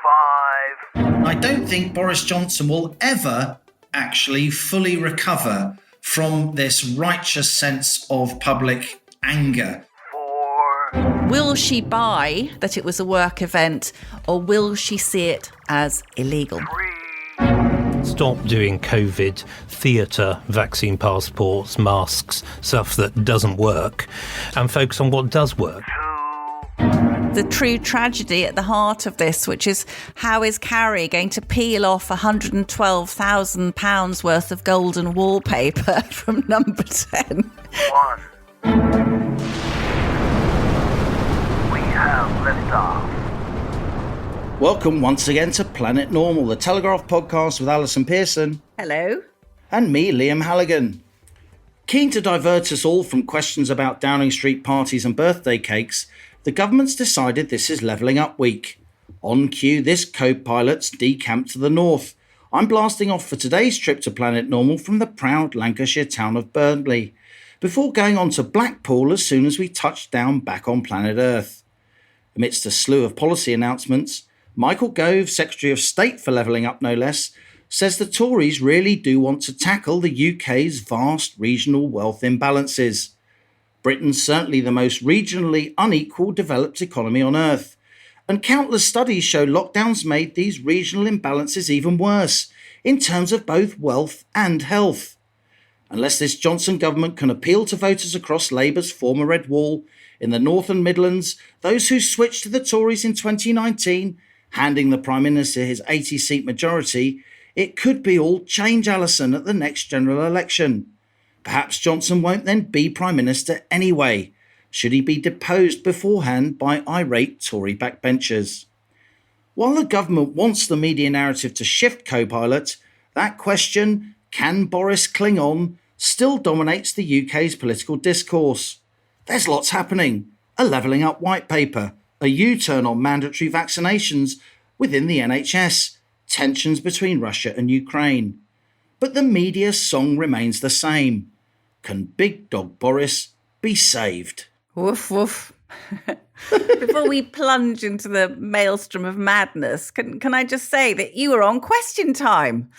5. I don't think Boris Johnson will ever actually fully recover from this righteous sense of public anger. 4. Will she buy that it was a work event, or will she see it as illegal? 3. Stop doing COVID, theatre, vaccine passports, masks, stuff that doesn't work, and focus on what does work. 2. The true tragedy at the heart of this, which is how is Carrie going to peel off £112,000 worth of golden wallpaper from number 10? 1. We have liftoff. Welcome once again to Planet Normal, the Telegraph podcast with Allison Pearson. Hello. And me, Liam Halligan. Keen to divert us all from questions about Downing Street parties and birthday cakes, the government's decided this is Levelling Up Week. On cue, this co-pilot's decamped to the north. I'm blasting off for today's trip to Planet Normal from the proud Lancashire town of Burnley, before going on to Blackpool as soon as we touch down back on planet Earth. Amidst a slew of policy announcements, Michael Gove, Secretary of State for Levelling Up no less, says the Tories really do want to tackle the UK's vast regional wealth imbalances. Britain's certainly the most regionally unequal developed economy on earth, and countless studies show lockdowns made these regional imbalances even worse, in terms of both wealth and health. Unless this Johnson government can appeal to voters across Labour's former Red Wall, in the North and Midlands, those who switched to the Tories in 2019, handing the Prime Minister his 80-seat majority, it could be all change, Allison, at the next general election. Perhaps Johnson won't then be Prime Minister anyway, should he be deposed beforehand by irate Tory backbenchers. While the government wants the media narrative to shift co-pilot, that question, can Boris cling on, still dominates the UK's political discourse. There's lots happening. A levelling up white paper, a U-turn on mandatory vaccinations within the NHS, tensions between Russia and Ukraine. But the media song remains the same. Can Big Dog Boris be saved? Woof, woof. Before we plunge into the maelstrom of madness, can I just say that you were on Question Time?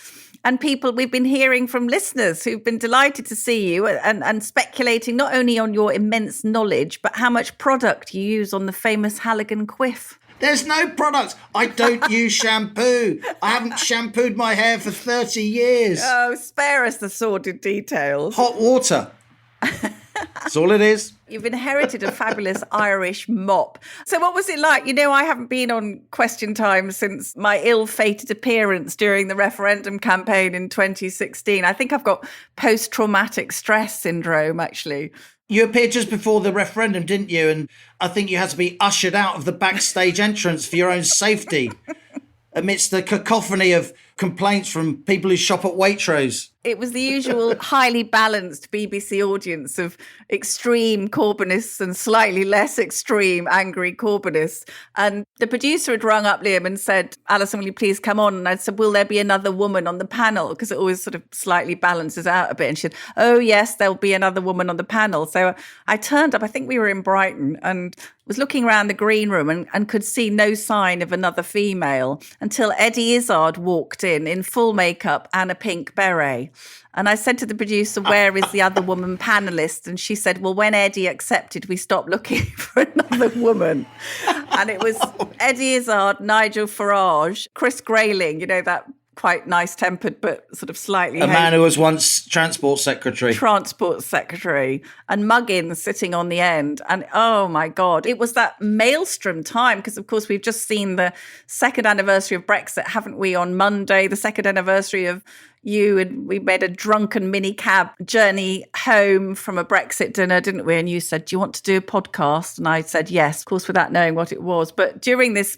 And people, we've been hearing from listeners who've been delighted to see you and speculating not only on your immense knowledge, but how much product you use on the famous Halligan quiff. There's no product. I don't use shampoo. I haven't shampooed my hair for 30 years. Oh, spare us the sordid details. Hot water. That's all it is. You've inherited a fabulous Irish mop. So what was it like? You know, I haven't been on Question Time since my ill-fated appearance during the referendum campaign in 2016. I think I've got post-traumatic stress syndrome, actually. You appeared just before the referendum, didn't you? And I think you had to be ushered out of the backstage entrance for your own safety amidst the cacophony of complaints from people who shop at Waitrose. It was the usual highly balanced BBC audience of extreme Corbynists and slightly less extreme angry Corbynists. And the producer had rung up Liam and said, Alison, will you please come on? And I said, will there be another woman on the panel? Because it always sort of slightly balances out a bit. And she said, oh, yes, there'll be another woman on the panel. So I turned up, I think we were in Brighton, and was looking around the green room and could see no sign of another female until Eddie Izzard walked in full makeup and a pink beret. And I said to the producer, where is the other woman panellist? And she said, well, when Eddie accepted, we stopped looking for another woman. And it was Eddie Izzard, Nigel Farage, Chris Grayling, you know, that quite nice-tempered but sort of slightly... A man who was once Transport Secretary. And Muggins sitting on the end. And, oh, my God, it was that maelstrom time because, of course, we've just seen the second anniversary of Brexit, haven't we, on Monday, the second anniversary of you, and we made a drunken minicab journey home from a Brexit dinner, didn't we? And you said, do you want to do a podcast? And I said, yes, of course, without knowing what it was. But during this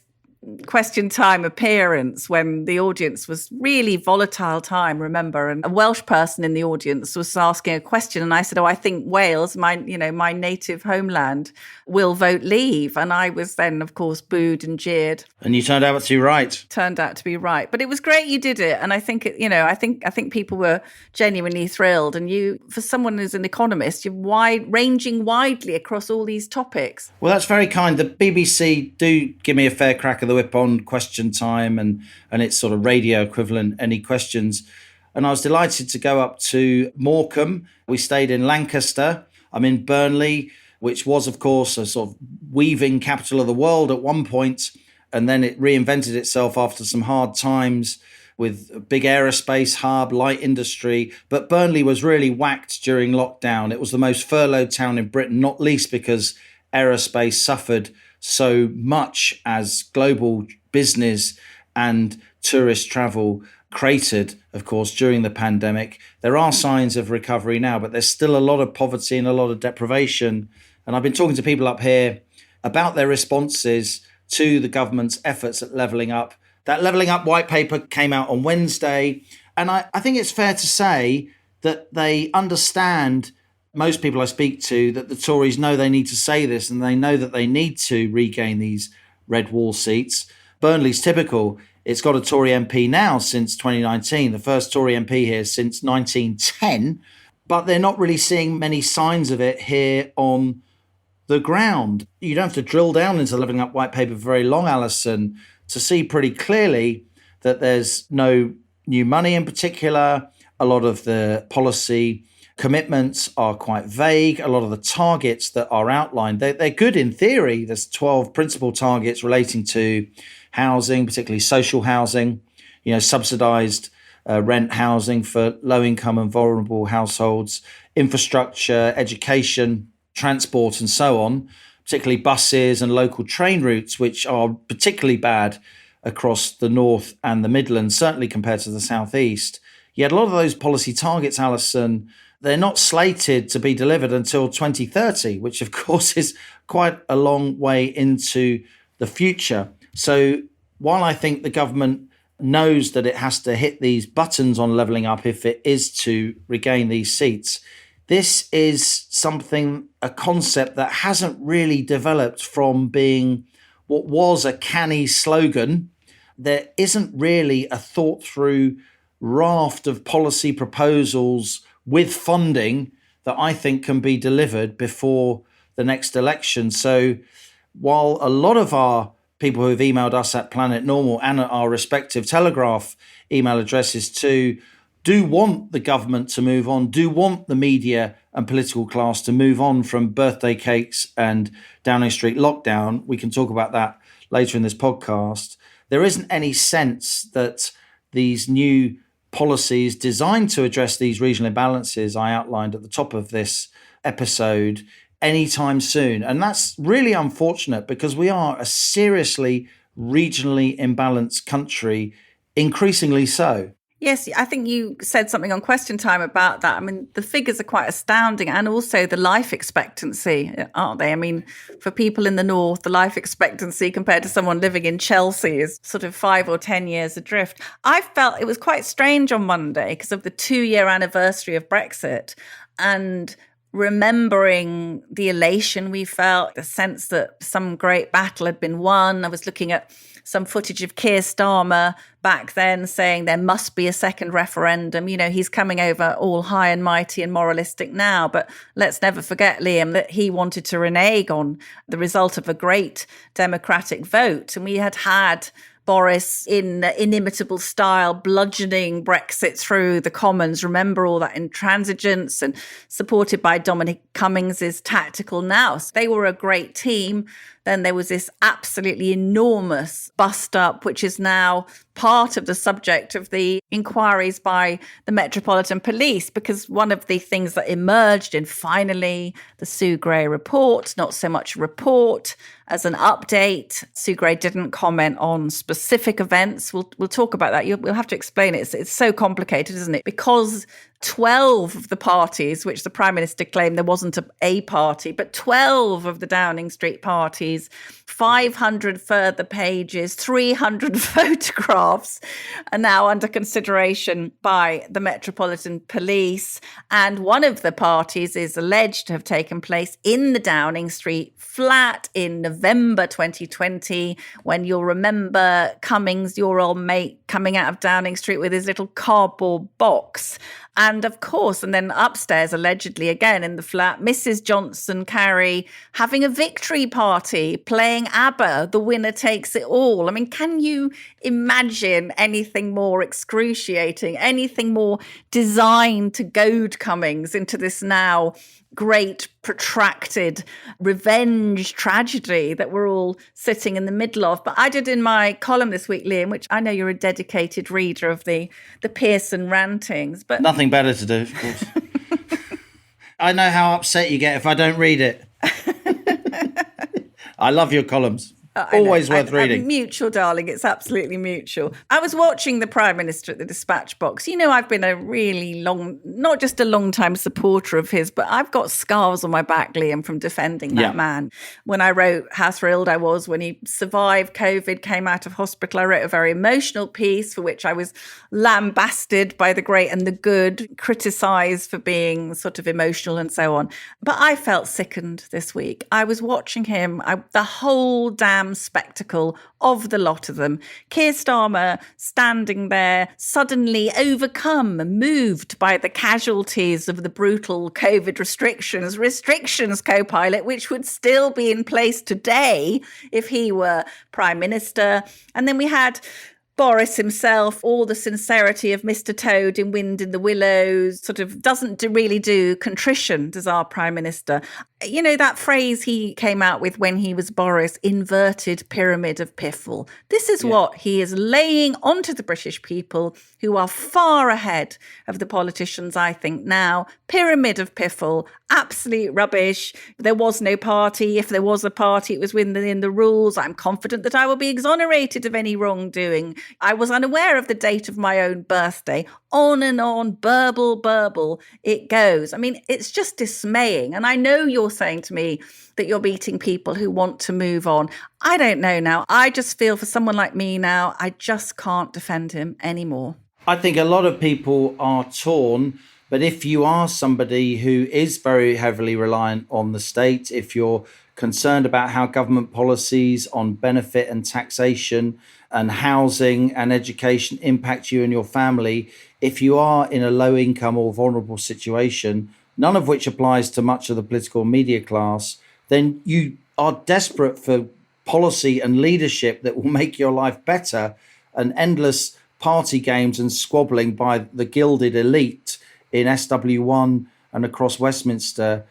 Question Time appearance, when the audience was really volatile time, remember, and a Welsh person in the audience was asking a question, and I said, oh, I think Wales, my native homeland, will vote leave. And I was then, of course, booed and jeered. And you turned out to be right. Turned out to be right. But it was great you did it. And I think, I think people were genuinely thrilled. And you, for someone who's an economist, you're ranging widely across all these topics. Well, that's very kind. The BBC do give me a fair crack of of the whip on Question Time and its sort of radio equivalent, Any Questions. And I was delighted to go up to Morecambe. We stayed in Lancaster. I'm in Burnley, which was, of course, a sort of weaving capital of the world at one point. And then it reinvented itself after some hard times with a big aerospace hub, light industry. But Burnley was really whacked during lockdown. It was the most furloughed town in Britain, not least because aerospace suffered so much as global business and tourist travel cratered, of course, during the pandemic. There are signs of recovery now, but there's still a lot of poverty and a lot of deprivation. And I've been talking to people up here about their responses to the government's efforts at levelling up. That levelling up white paper came out on Wednesday. And I think it's fair to say that they understand, most people I speak to, that the Tories know they need to say this and they know that they need to regain these red wall seats. Burnley's typical. It's got a Tory MP now since 2019, the first Tory MP here since 1910. But they're not really seeing many signs of it here on the ground. You don't have to drill down into the levelling up white paper for very long, Allison, to see pretty clearly that there's no new money in particular. A lot of the policy commitments are quite vague. A lot of the targets that are outlined, they're good in theory. There's 12 principal targets relating to housing, particularly social housing, subsidised rent housing for low-income and vulnerable households, infrastructure, education, transport and so on, particularly buses and local train routes, which are particularly bad across the North and the Midlands, certainly compared to the South East. Yet a lot of those policy targets, Allison, they're not slated to be delivered until 2030, which of course is quite a long way into the future. So while I think the government knows that it has to hit these buttons on levelling up if it is to regain these seats, this is a concept that hasn't really developed from being what was a canny slogan. There isn't really a thought through raft of policy proposals with funding that I think can be delivered before the next election. So while a lot of our people who have emailed us at Planet Normal and at our respective Telegraph email addresses too do want the government to move on, do want the media and political class to move on from birthday cakes and Downing Street lockdown. We can talk about that later in this podcast. There isn't any sense that these new policies designed to address these regional imbalances I outlined at the top of this episode anytime soon. And that's really unfortunate because we are a seriously regionally imbalanced country, increasingly so. Yes, I think you said something on Question Time about that. I mean, the figures are quite astounding, and also the life expectancy, aren't they? I mean, for people in the North, the life expectancy compared to someone living in Chelsea is sort of 5 or 10 years adrift. I felt it was quite strange on Monday because of the 2-year anniversary of Brexit and remembering the elation we felt, the sense that some great battle had been won. I was looking at some footage of Keir Starmer back then saying there must be a second referendum. He's coming over all high and mighty and moralistic now. But let's never forget, Liam, that he wanted to renege on the result of a great democratic vote. And we had Boris in inimitable style bludgeoning Brexit through the Commons. Remember all that intransigence, and supported by Dominic Cummings' tactical nous. They were a great team. Then there was this absolutely enormous bust up, which is now part of the subject of the inquiries by the Metropolitan Police, because one of the things that emerged in finally the Sue Gray report, not so much a report as an update. Sue Gray didn't comment on specific events. We'll talk about that. We'll have to explain it. It's so complicated, isn't it? Because 12 of the parties, which the Prime Minister claimed there wasn't a party, but 12 of the Downing Street parties, 500 further pages, 300 photographs are now under consideration by the Metropolitan Police. And one of the parties is alleged to have taken place in the Downing Street flat in November 2020, when you'll remember Cummings, your old mate, coming out of Downing Street with his little cardboard box. And of course, and then upstairs, allegedly again in the flat, Mrs. Johnson, Carrie, having a victory party, playing ABBA, The Winner Takes It All. I mean, can you imagine anything more excruciating, anything more designed to goad Cummings into this now great protracted revenge tragedy that we're all sitting in the middle of? But I did in my column this week, Liam, which I know you're a dedicated reader of the Pearson rantings, but nothing better to do, of course. I know how upset you get if I don't read it. I love your columns. Always worth reading. Mutual, darling. It's absolutely mutual. I was watching the Prime Minister at the dispatch box. You know, I've been a really not just a long time supporter of his, but I've got scars on my back, Liam, from defending that man. When I wrote how thrilled I was when he survived COVID, came out of hospital, I wrote a very emotional piece for which I was lambasted by the great and the good, criticised for being sort of emotional and so on. But I felt sickened this week. I was watching him, the whole damn spectacle of the lot of them. Keir Starmer standing there, suddenly overcome, moved by the casualties of the brutal COVID restrictions, co-pilot, which would still be in place today if he were Prime Minister. And then we had Boris himself, all the sincerity of Mr. Toad in Wind in the Willows, sort of doesn't really do contrition, does our Prime Minister. You know, that phrase he came out with when he was Boris, inverted pyramid of piffle. This is what he is laying onto the British people, who are far ahead of the politicians, I think, now. Pyramid of piffle, absolute rubbish. There was no party. If there was a party, it was within the rules. I'm confident that I will be exonerated of any wrongdoing. I was unaware of the date of my own birthday. On and on, burble, it goes. I mean, it's just dismaying. And I know you're saying to me that you're meeting people who want to move on. I don't know now. I just feel for someone like me now, I just can't defend him anymore. I think a lot of people are torn, but if you are somebody who is very heavily reliant on the state, if you're concerned about how government policies on benefit and taxation and housing and education impact you and your family, if you are in a low income or vulnerable situation, none of which applies to much of the political media class, then you are desperate for policy and leadership that will make your life better. And endless party games and squabbling by the gilded elite in SW1 and across Westminster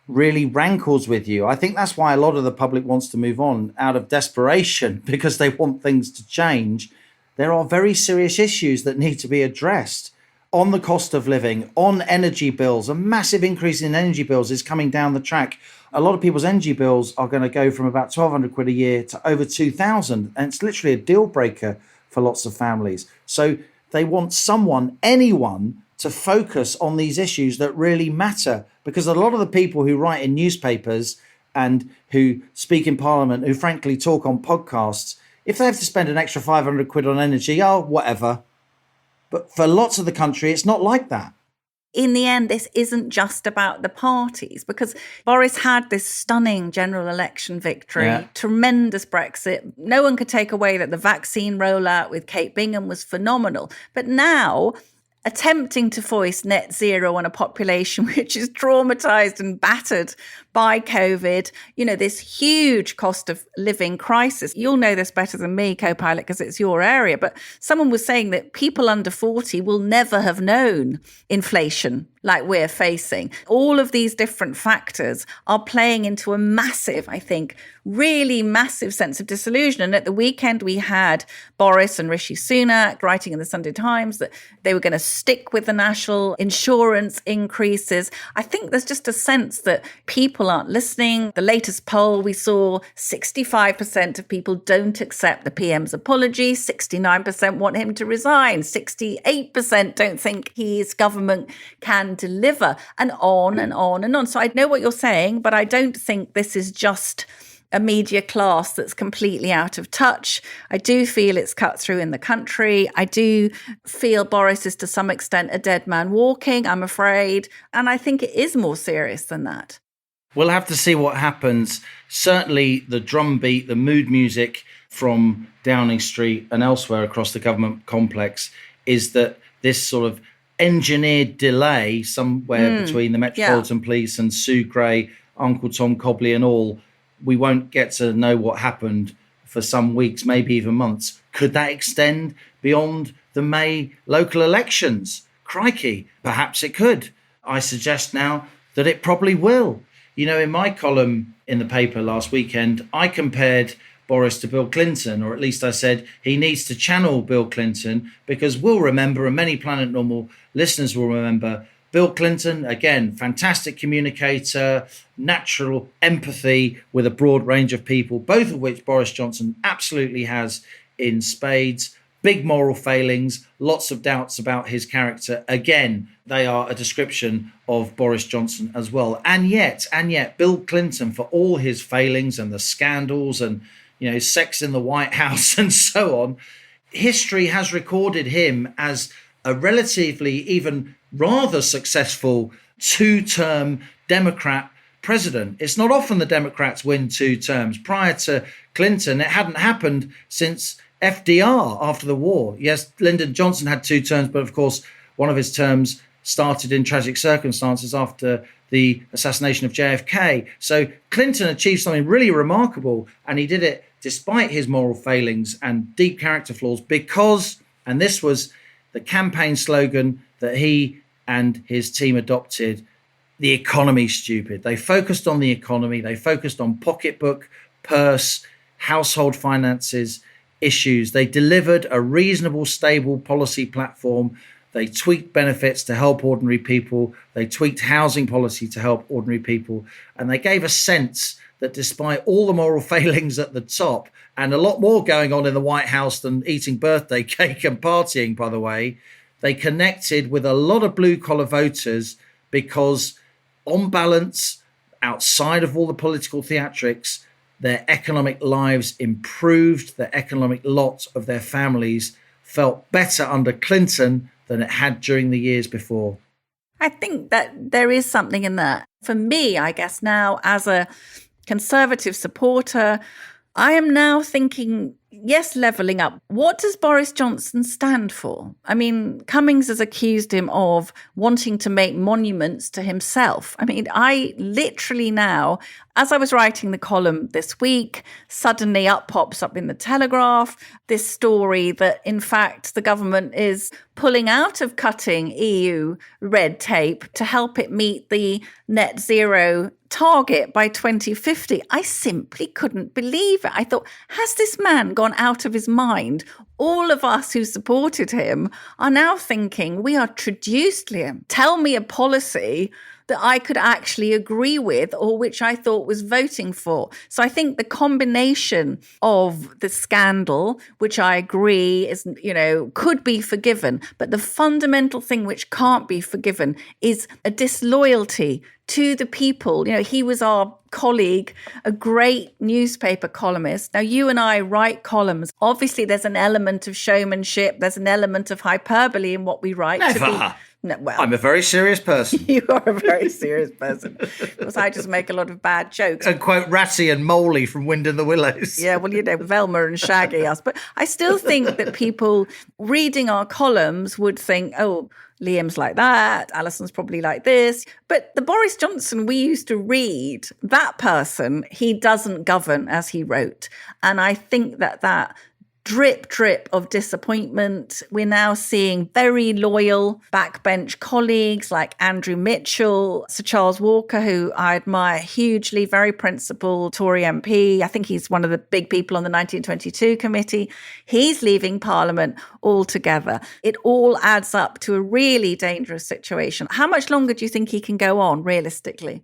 really rankles with you. I think that's why a lot of the public wants to move on, out of desperation, because they want things to change. There are very serious issues that need to be addressed on the cost of living, on energy bills. A massive increase in energy bills is coming down the track. A lot of people's energy bills are going to go from about 1,200 quid a year to over 2,000. And it's literally a deal breaker for lots of families. So they want anyone to focus on these issues that really matter, because a lot of the people who write in newspapers and who speak in Parliament, who frankly talk on podcasts, if they have to spend an extra 500 quid on energy, whatever. But for lots of the country, it's not like that. In the end, this isn't just about the parties, because Boris had this stunning general election victory, tremendous Brexit. No one could take away that the vaccine rollout with Kate Bingham was phenomenal. But now, attempting to foist net zero on a population which is traumatized and battered by COVID, you know, this huge cost of living crisis. You'll know this better than me, co-pilot, because it's your area. But someone was saying that people under 40 will never have known inflation like we're facing. All of these different factors are playing into a massive, I think, really massive sense of disillusion. And at the weekend, we had Boris and Rishi Sunak writing in the Sunday Times that they were going to stick with the national insurance increases. I think there's just a sense that people aren't listening. The latest poll we saw, 65% of people don't accept the PM's apology. 69% want him to resign. 68% don't think his government can deliver, and on and on and on. So I know what you're saying, but I don't think this is just a media class that's completely out of touch. I do feel it's cut through in the country. I do feel Boris is to some extent a dead man walking, I'm afraid. And I think it is more serious than that. We'll have to see what happens. Certainly the drumbeat, the mood music from Downing Street and elsewhere across the government complex is that this sort of engineered delay somewhere between the Metropolitan Police and Sue Gray, Uncle Tom Cobley and all. We won't get to know what happened for some weeks, maybe even months. Could that extend beyond the May local elections? Crikey, perhaps it could. I suggest now that it probably will. You know, in my column in the paper last weekend, I compared Boris to Bill Clinton, or at least I said he needs to channel Bill Clinton, because we'll remember, and many Planet Normal listeners will remember, Bill Clinton, again, fantastic communicator, natural empathy with a broad range of people, both of which Boris Johnson absolutely has in spades. Big moral failings, lots of doubts about his character. Again, they are a description of Boris Johnson as well. And yet, Bill Clinton, for all his failings and the scandals and, you know, sex in the White House and so on, history has recorded him as a relatively even rather successful two-term Democrat president. It's not often the Democrats win 2 terms. Prior to Clinton, it hadn't happened since FDR after the war. Yes, Lyndon Johnson had 2 terms, but of course, one of his terms started in tragic circumstances after the assassination of JFK. So Clinton achieved something really remarkable, and he did it despite his moral failings and deep character flaws because, and this was the campaign slogan that he and his team adopted, the economy stupid. They focused on the economy. They focused on pocketbook, purse, household finances, issues. They delivered a reasonable, stable policy platform. They tweaked benefits to help ordinary people. They tweaked housing policy to help ordinary people. And they gave a sense that despite all the moral failings at the top, and a lot more going on in the White House than eating birthday cake and partying, by the way, they connected with a lot of blue-collar voters because, on balance, outside of all the political theatrics, their economic lives improved. The economic lot of their families felt better under Clinton than it had during the years before. I think that there is something in that. For me, I guess now, as a Conservative supporter, I am now thinking, yes, levelling up. What does Boris Johnson stand for? I mean, Cummings has accused him of wanting to make monuments to himself. I mean, I literally now, as I was writing the column this week, suddenly pops up in the Telegraph this story that, in fact, the government is pulling out of cutting EU red tape to help it meet the net zero target by 2050. I simply couldn't believe it. I thought, has this man gone out of his mind? All of us who supported him are now thinking, we are traduced, Liam. Tell me a policy that I could actually agree with or which I thought was voting for. So I think the combination of the scandal, which I agree is, could be forgiven, but the fundamental thing which can't be forgiven is a disloyalty to the people. He was our colleague, a great newspaper columnist. Now, you and I write columns. Obviously, there's an element of showmanship. There's an element of hyperbole in what we write. Never. No, well, I'm a very serious person. You are a very serious person, because I just make a lot of bad jokes. And quote Ratty and Moley from Wind in the Willows. Yeah, well, Velma and Shaggy us. But I still think that people reading our columns would think, oh, Liam's like that, Allison's probably like this. But the Boris Johnson we used to read, that person, he doesn't govern as he wrote. And I think that drip of disappointment. We're now seeing very loyal backbench colleagues like Andrew Mitchell, Sir Charles Walker, who I admire hugely, very principled Tory MP. I think he's one of the big people on the 1922 committee. He's leaving Parliament altogether. It all adds up to a really dangerous situation. How much longer do you think he can go on, realistically?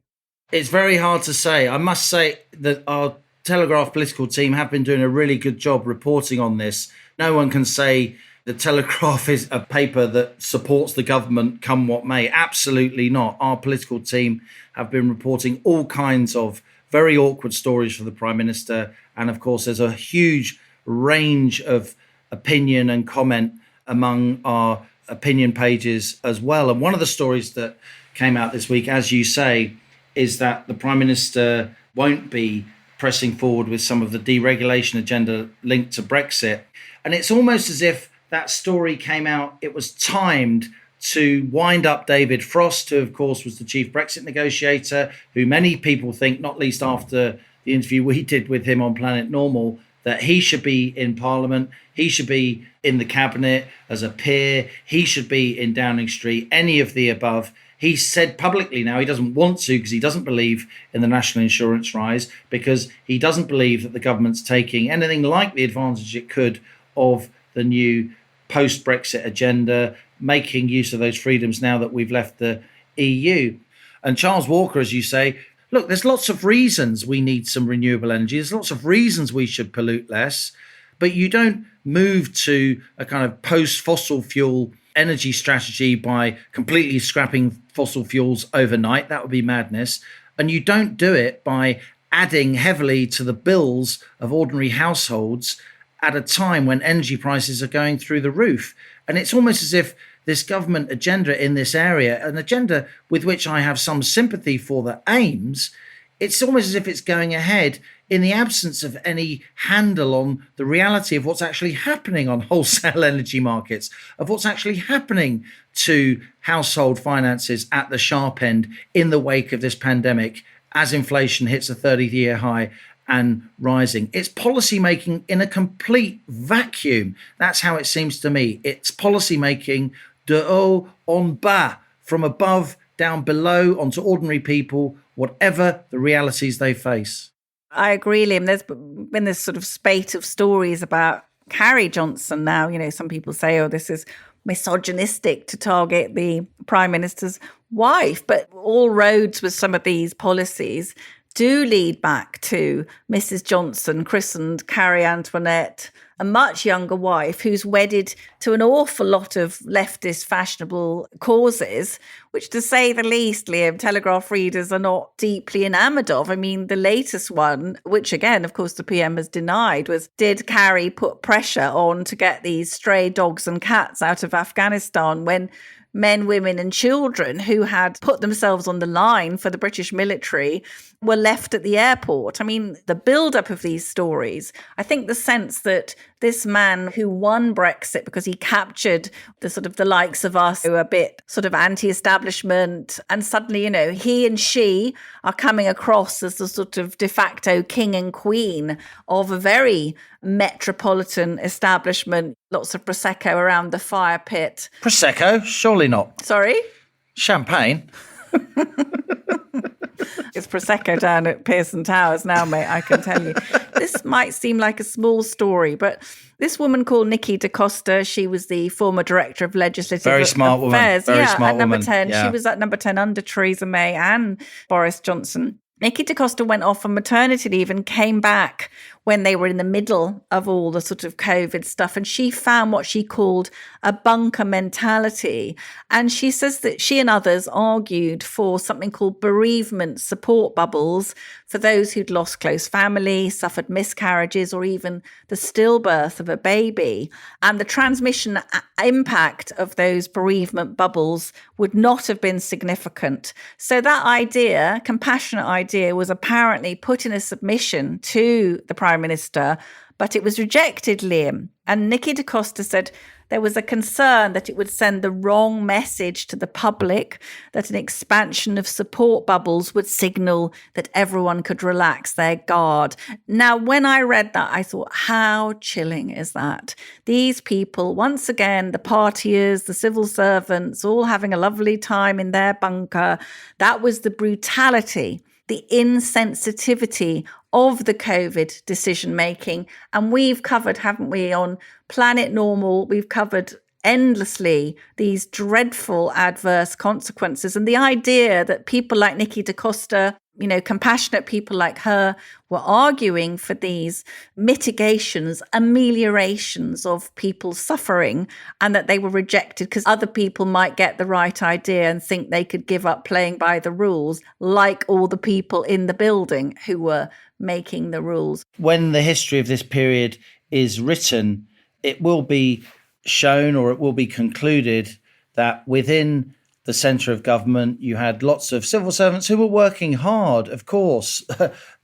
It's very hard to say. I must say that our Telegraph political team have been doing a really good job reporting on this. No one can say the Telegraph is a paper that supports the government come what may. Absolutely not. Our political team have been reporting all kinds of very awkward stories for the Prime Minister. And of course, there's a huge range of opinion and comment among our opinion pages as well. And one of the stories that came out this week, as you say, is that the Prime Minister won't be pressing forward with some of the deregulation agenda linked to Brexit. And it's almost as if that story came out, it was timed to wind up David Frost, who, of course, was the chief Brexit negotiator, who many people think, not least after the interview we did with him on Planet Normal, that he should be in Parliament, he should be in the cabinet as a peer, he should be in Downing Street, any of the above. He said publicly now he doesn't want to because he doesn't believe in the national insurance rise, because he doesn't believe that the government's taking anything like the advantage it could of the new post-Brexit agenda, making use of those freedoms now that we've left the EU. And Charles Walker, as you say, look, there's lots of reasons we need some renewable energy. There's lots of reasons we should pollute less, but you don't move to a kind of post-fossil fuel energy strategy by completely scrapping fossil fuels overnight. That would be madness. And you don't do it by adding heavily to the bills of ordinary households at a time when energy prices are going through the roof. And it's almost as if this government agenda in this area, an agenda with which I have some sympathy for the aims, it's almost as if it's going ahead in the absence of any handle on the reality of what's actually happening on wholesale energy markets, of what's actually happening to household finances at the sharp end in the wake of this pandemic as inflation hits a 30-year high and rising. It's policy making in a complete vacuum. That's how it seems to me. It's policy making de haut en bas, from above down below onto ordinary people, whatever the realities they face. I agree, Liam. There's been this sort of spate of stories about Carrie Johnson now. You know, some people say, oh, this is misogynistic to target the Prime Minister's wife. But all roads with some of these policies do lead back to Mrs. Johnson, christened Carrie Antoinette, a much younger wife who's wedded to an awful lot of leftist fashionable causes, which, to say the least, Liam, Telegraph readers are not deeply enamoured of. I mean, the latest one, which again, of course, the PM has denied, was, did Carrie put pressure on to get these stray dogs and cats out of Afghanistan when men, women and children who had put themselves on the line for the British military were left at the airport? I mean, the build-up of these stories, I think the sense that this man who won Brexit because he captured the sort of the likes of us who are a bit sort of anti-establishment, and suddenly, you know, he and she are coming across as the sort of de facto king and queen of a very metropolitan establishment, lots of Prosecco around the fire pit. Prosecco? Surely not. Sorry? Champagne? It's Prosecco down at Pearson Towers now, mate, I can tell you. This might seem like a small story, but this woman called Nikki DaCosta, she was the former director of legislative Very smart affairs. woman. Very smart at number woman. 10. Yeah. She was at number 10 under Theresa May and Boris Johnson. Nikki DaCosta went off on maternity leave and came back when they were in the middle of all the sort of COVID stuff. And she found what she called a bunker mentality. And she says that she and others argued for something called bereavement support bubbles for those who'd lost close family, suffered miscarriages, or even the stillbirth of a baby. And the transmission impact of those bereavement bubbles would not have been significant. So that idea, compassionate idea, was apparently put in a submission to the Prime Minister, but it was rejected, Liam. And Nikki DaCosta said there was a concern that it would send the wrong message to the public, that an expansion of support bubbles would signal that everyone could relax their guard. Now, when I read that, I thought, how chilling is that? These people, once again, the partiers, the civil servants, all having a lovely time in their bunker. That was the brutality, the insensitivity of the COVID decision making. And we've covered, haven't we, on Planet Normal, we've covered endlessly these dreadful adverse consequences. And the idea that people like Nikki DaCosta, you know, compassionate people like her, were arguing for these mitigations, ameliorations of people's suffering, and that they were rejected because other people might get the right idea and think they could give up playing by the rules, like all the people in the building who were making the rules. When the history of this period is written, it will be shown, or it will be concluded, that within the centre of government, you had lots of civil servants who were working hard, of course,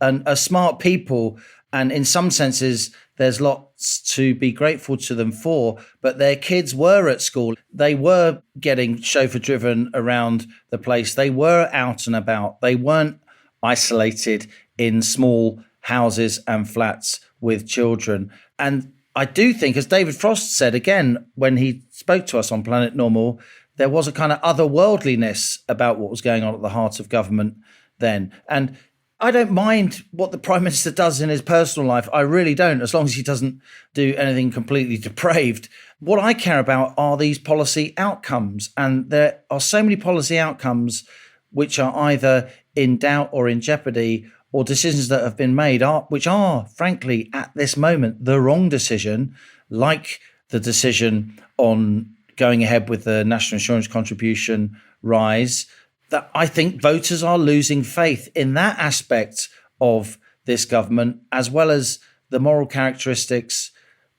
and are smart people, And in some senses, there's lots to be grateful to them for, but their kids were at school. They were getting chauffeur driven around the place. They were out and about. They weren't isolated in small houses and flats with children. And I do think, as David Frost said again, when he spoke to us on Planet Normal, there was a kind of otherworldliness about what was going on at the heart of government then. And I don't mind what the Prime Minister does in his personal life. I really don't, as long as he doesn't do anything completely depraved. What I care about are these policy outcomes. And there are so many policy outcomes which are either in doubt or in jeopardy, or decisions that have been made which are, frankly, at this moment, the wrong decision, like the decision on going ahead with the national insurance contribution rise, that I think voters are losing faith in that aspect of this government, as well as the moral characteristics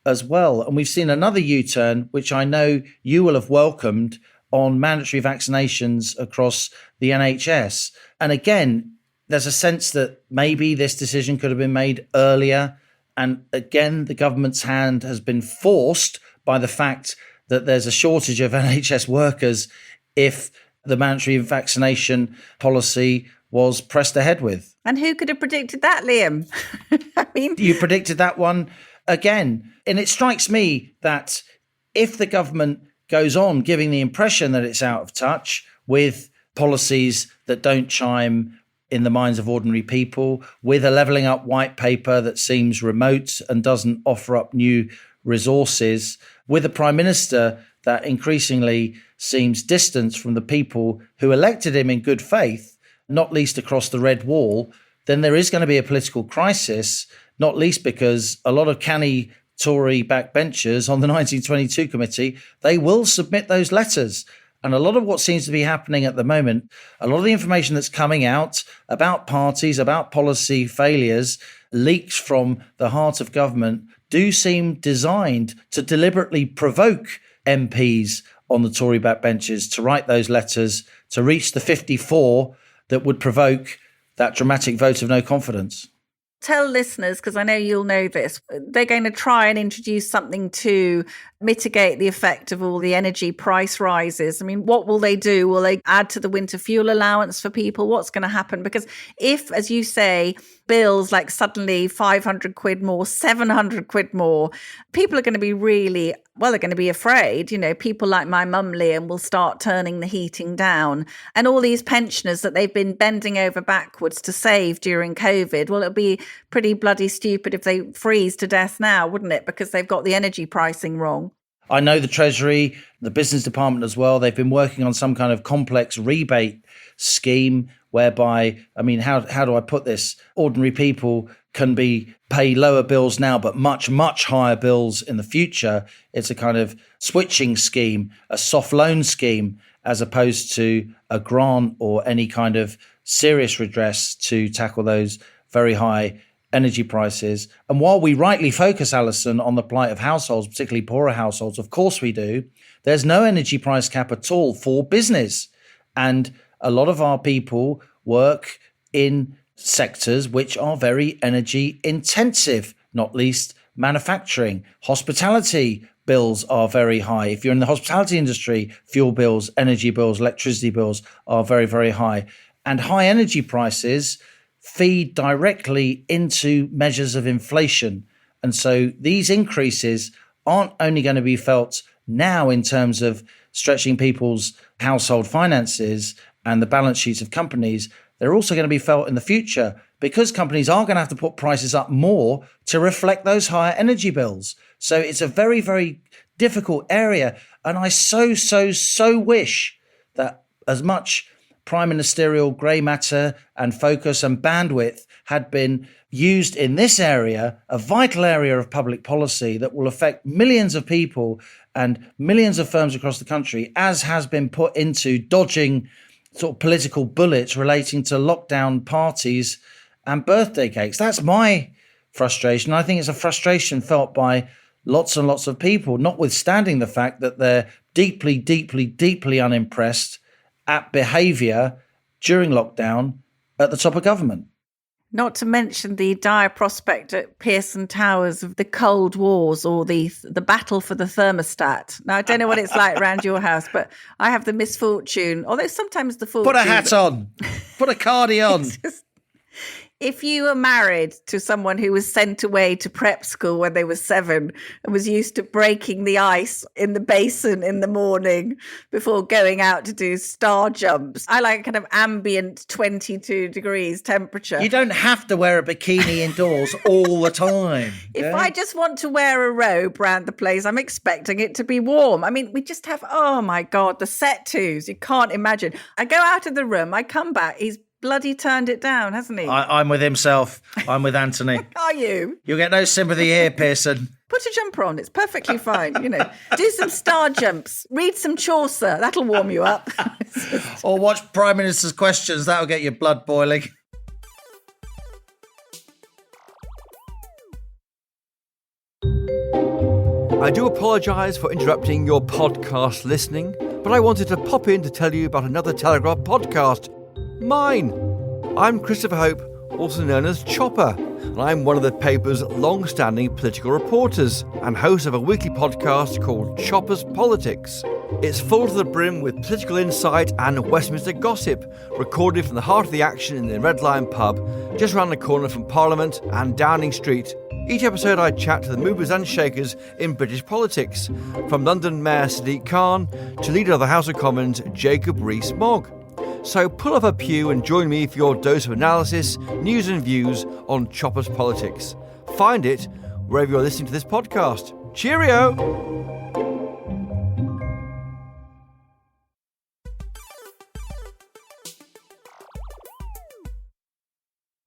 as well. And we've seen another U-turn, which I know you will have welcomed, on mandatory vaccinations across the NHS. And again, there's a sense that maybe this decision could have been made earlier. And again, the government's hand has been forced by the fact that there's a shortage of NHS workers if the mandatory vaccination policy was pressed ahead with. And who could have predicted that, Liam? I mean, you predicted that one again. And it strikes me that if the government goes on giving the impression that it's out of touch with policies that don't chime in the minds of ordinary people, with a levelling up white paper that seems remote and doesn't offer up new resources, with a Prime Minister that increasingly seems distant from the people who elected him in good faith, not least across the red wall, then there is going to be a political crisis, not least because a lot of canny Tory backbenchers on the 1922 committee, they will submit those letters. And a lot of what seems to be happening at the moment, a lot of the information that's coming out about parties, about policy failures, leaks from the heart of government, do seem designed to deliberately provoke MPs on the Tory backbenches to write those letters to reach the 54 that would provoke that dramatic vote of no confidence. Tell listeners, because I know you'll know this, they're going to try and introduce something to mitigate the effect of all the energy price rises. I mean, what will they do? Will they add to the winter fuel allowance for people? What's going to happen? Because if, as you say, bills like suddenly 500 quid more, 700 quid more, people are going to be really, well, they're going to be afraid. You know, people like my mum, Liam, will start turning the heating down. And all these pensioners that they've been bending over backwards to save during COVID, well, it'll be pretty bloody stupid if they freeze to death now, wouldn't it? Because they've got the energy pricing wrong. I know the Treasury, the Business Department as well, they've been working on some kind of complex rebate scheme whereby, I mean, how do I put this? Ordinary people can pay lower bills now, but much, much higher bills in the future. It's a kind of switching scheme, a soft loan scheme, as opposed to a grant or any kind of serious redress to tackle those very high energy prices. And while we rightly focus, Allison, on the plight of households, particularly poorer households, of course we do, there's no energy price cap at all for business. And a lot of our people work in sectors which are very energy intensive, not least manufacturing. Hospitality bills are very high. If you're in the hospitality industry, fuel bills, energy bills, electricity bills are very, very high. And high energy prices feed directly into measures of inflation. And so these increases aren't only going to be felt now in terms of stretching people's household finances and the balance sheets of companies, they're also going to be felt in the future because companies are going to have to put prices up more to reflect those higher energy bills. So it's a very, very difficult area. And I so wish that as much prime ministerial grey matter and focus and bandwidth had been used in this area, a vital area of public policy that will affect millions of people and millions of firms across the country, as has been put into dodging sort of political bullets relating to lockdown parties and birthday cakes. That's my frustration. I think it's a frustration felt by lots and lots of people, notwithstanding the fact that they're deeply, deeply, deeply unimpressed at behaviour during lockdown at the top of government. Not to mention the dire prospect at Pearson Towers of the Cold Wars or the battle for the thermostat. Now, I don't know what it's like around your house, but I have the misfortune, although sometimes the fortune... Put a hat on. Put a cardi on. If you were married to someone who was sent away to prep school when they were 7 and was used to breaking the ice in the basin in the morning before going out to do star jumps, I like kind of ambient 22 degrees temperature. You don't have to wear a bikini indoors all the time. If I just want to wear a robe around the place, I'm expecting it to be warm. I mean, we just have, oh my God, the set twos. You can't imagine. I go out of the room, I come back, he's bloody turned it down, hasn't he? I'm with himself. I'm with Anthony. Are you? You'll get no sympathy here, Pearson. Put a jumper on. It's perfectly fine. Do some star jumps. Read some Chaucer. That'll warm you up. Or watch Prime Minister's Questions. That'll get your blood boiling. I do apologise for interrupting your podcast listening, but I wanted to pop in to tell you about another Telegraph podcast. Mine. I'm Christopher Hope, also known as Chopper, and I'm one of the paper's long-standing political reporters and host of a weekly podcast called Chopper's Politics. It's full to the brim with political insight and Westminster gossip, recorded from the heart of the action in the Red Lion pub, just round the corner from Parliament and Downing Street. Each episode I chat to the movers and shakers in British politics, from London Mayor Sadiq Khan to Leader of the House of Commons Jacob Rees-Mogg. So pull up a pew and join me for your dose of analysis, news and views on Chopper's Politics. Find it wherever you're listening to this podcast. Cheerio!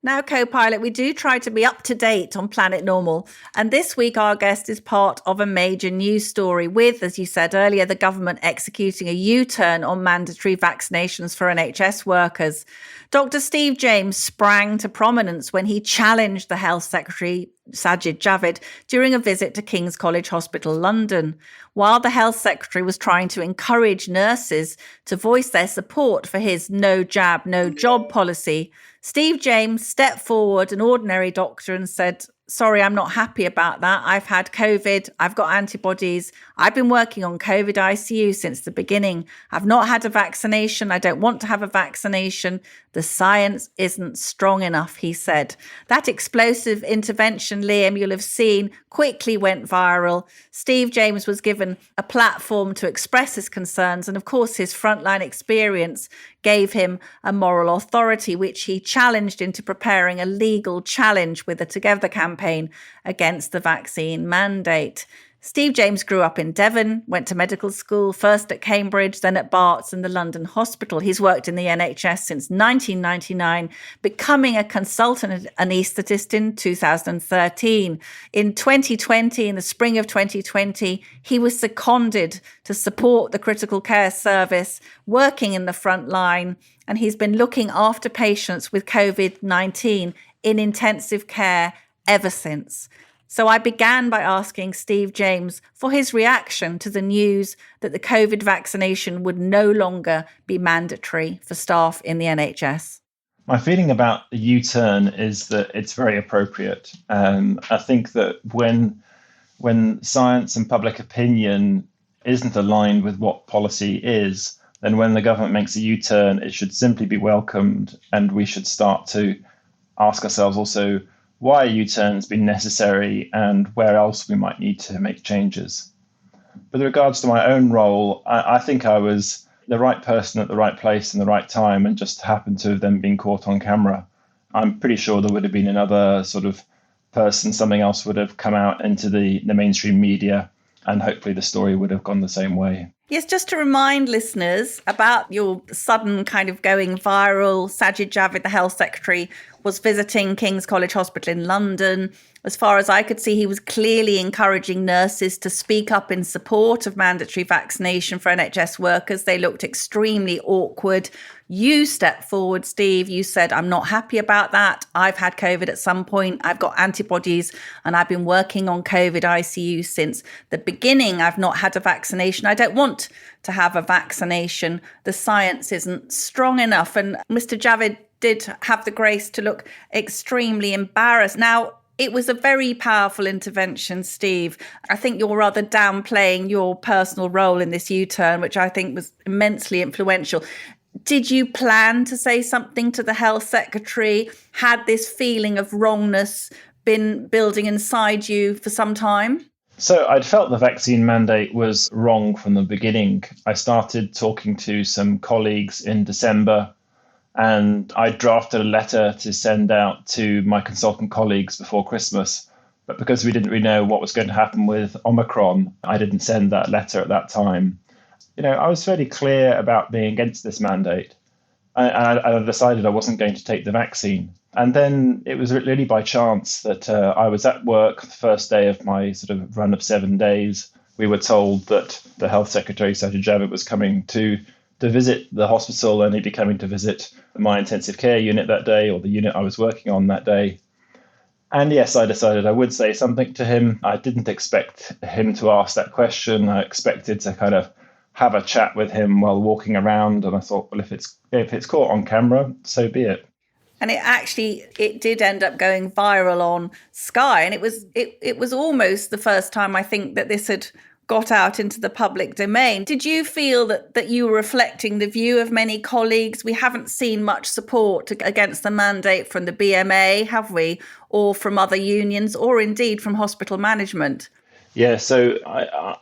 Now, co-pilot, we do try to be up to date on Planet Normal. And this week, our guest is part of a major news story with, as you said earlier, the government executing a U-turn on mandatory vaccinations for NHS workers. Dr. Steve James sprang to prominence when he challenged the Health Secretary, Sajid Javid, during a visit to King's College Hospital, London. While the Health Secretary was trying to encourage nurses to voice their support for his no jab, no job policy, Steve James stepped forward, an ordinary doctor, and said, sorry, I'm not happy about that. I've had COVID. I've got antibodies. I've been working on COVID ICU since the beginning. I've not had a vaccination. I don't want to have a vaccination. The science isn't strong enough, he said. That explosive intervention, Liam, you'll have seen, quickly went viral. Steve James was given a platform to express his concerns. And of course, his frontline experience gave him a moral authority, which he challenged into preparing a legal challenge with the Together campaign against the vaccine mandate. Steve James grew up in Devon, went to medical school, first at Cambridge, then at Barts and the London Hospital. He's worked in the NHS since 1999, becoming a consultant anaesthetist in 2013. In 2020, in the spring of 2020, he was seconded to support the critical care service, working in the front line, and he's been looking after patients with COVID-19 in intensive care ever since. So I began by asking Steve James for his reaction to the news that the COVID vaccination would no longer be mandatory for staff in the NHS. My feeling about the U-turn is that it's very appropriate. I think that when science and public opinion isn't aligned with what policy is, then when the government makes a U-turn, it should simply be welcomed, and we should start to ask ourselves also, why a U-turn has been necessary and where else we might need to make changes. With regards to my own role, I think I was the right person at the right place in the right time and just happened to have then been caught on camera. I'm pretty sure there would have been another sort of person, something else would have come out into the mainstream media, and hopefully the story would have gone the same way. Yes, just to remind listeners about your sudden kind of going viral, Sajid Javid, the Health Secretary, was visiting King's College Hospital in London. As far as I could see, he was clearly encouraging nurses to speak up in support of mandatory vaccination for NHS workers. They looked extremely awkward. You stepped forward, Steve. You said, I'm not happy about that. I've had COVID at some point. I've got antibodies and I've been working on COVID ICU since the beginning. I've not had a vaccination. I don't want to have a vaccination. The science isn't strong enough. And Mr. Javid did have the grace to look extremely embarrassed. Now, it was a very powerful intervention, Steve. I think you're rather downplaying your personal role in this U-turn, which I think was immensely influential. Did you plan to say something to the health secretary? Had this feeling of wrongness been building inside you for some time? So I'd felt the vaccine mandate was wrong from the beginning. I started talking to some colleagues in December, and I drafted a letter to send out to my consultant colleagues before Christmas. But because we didn't really know what was going to happen with Omicron, I didn't send that letter at that time. I was fairly clear about being against this mandate. I decided I wasn't going to take the vaccine. And then it was really by chance that I was at work the first day of my sort of run of 7 days. We were told that the Health Secretary, Sajid Javid, was coming to visit the hospital, and he'd be coming to visit my intensive care unit that day, or the unit I was working on that day. And yes, I decided I would say something to him. I didn't expect him to ask that question. I expected to kind of have a chat with him while walking around. And I thought, well, if it's caught on camera, so be it. And it did end up going viral on Sky. And it was almost the first time, I think, that this had got out into the public domain. Did you feel that you were reflecting the view of many colleagues? We haven't seen much support against the mandate from the BMA, have we? Or from other unions, or indeed from hospital management? Yeah, so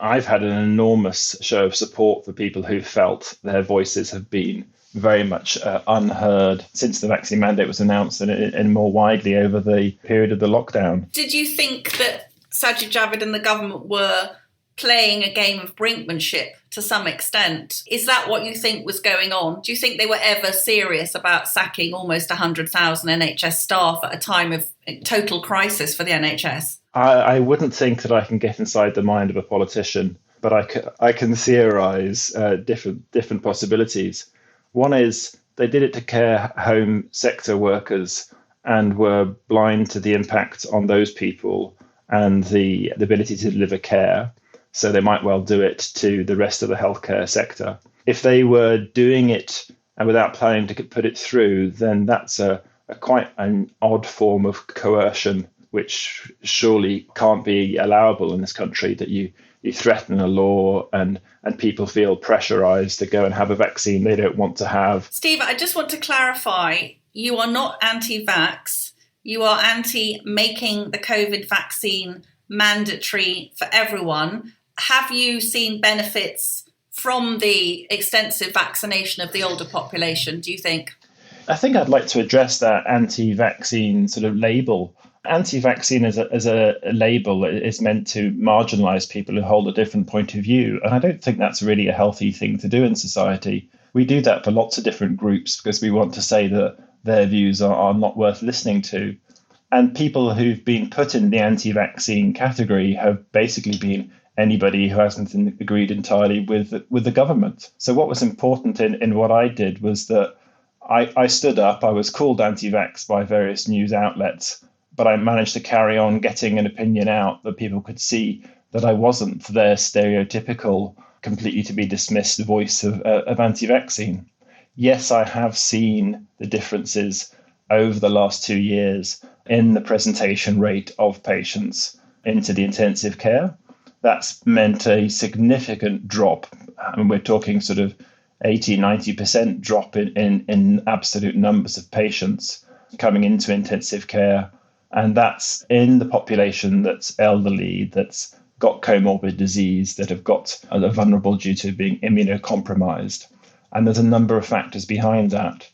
I've had an enormous show of support for people who felt their voices have been very much unheard since the vaccine mandate was announced, and more widely over the period of the lockdown. Did you think that Sajid Javid and the government were playing a game of brinkmanship to some extent? Is that what you think was going on? Do you think they were ever serious about sacking almost 100,000 NHS staff at a time of total crisis for the NHS? I wouldn't think that I can get inside the mind of a politician, but I can theorise different possibilities. One is they did it to care home sector workers and were blind to the impact on those people and the ability to deliver care. So they might well do it to the rest of the healthcare sector. If they were doing it without planning to put it through, then that's a quite an odd form of coercion, which surely can't be allowable in this country, that you threaten a law and people feel pressurized to go and have a vaccine they don't want to have. Steve, I just want to clarify, you are not anti-vax. You are anti-making the COVID vaccine mandatory for everyone. Have you seen benefits from the extensive vaccination of the older population, do you think? I think I'd like to address that anti-vaccine sort of label. Anti-vaccine as a label is meant to marginalise people who hold a different point of view. And I don't think that's really a healthy thing to do in society. We do that for lots of different groups because we want to say that their views are not worth listening to. And people who've been put in the anti-vaccine category have basically been anybody who hasn't agreed entirely with the government. So what was important in what I did was that I stood up. I was called anti-vax by various news outlets, but I managed to carry on getting an opinion out that people could see that I wasn't their stereotypical, completely to be dismissed voice of anti-vaccine. Yes, I have seen the differences over the last 2 years in the presentation rate of patients into the intensive care. That's meant a significant drop. I mean, we're talking sort of 80, 90% drop in absolute numbers of patients coming into intensive care. And that's in the population that's elderly, that's got comorbid disease, that are vulnerable due to being immunocompromised. And there's a number of factors behind that.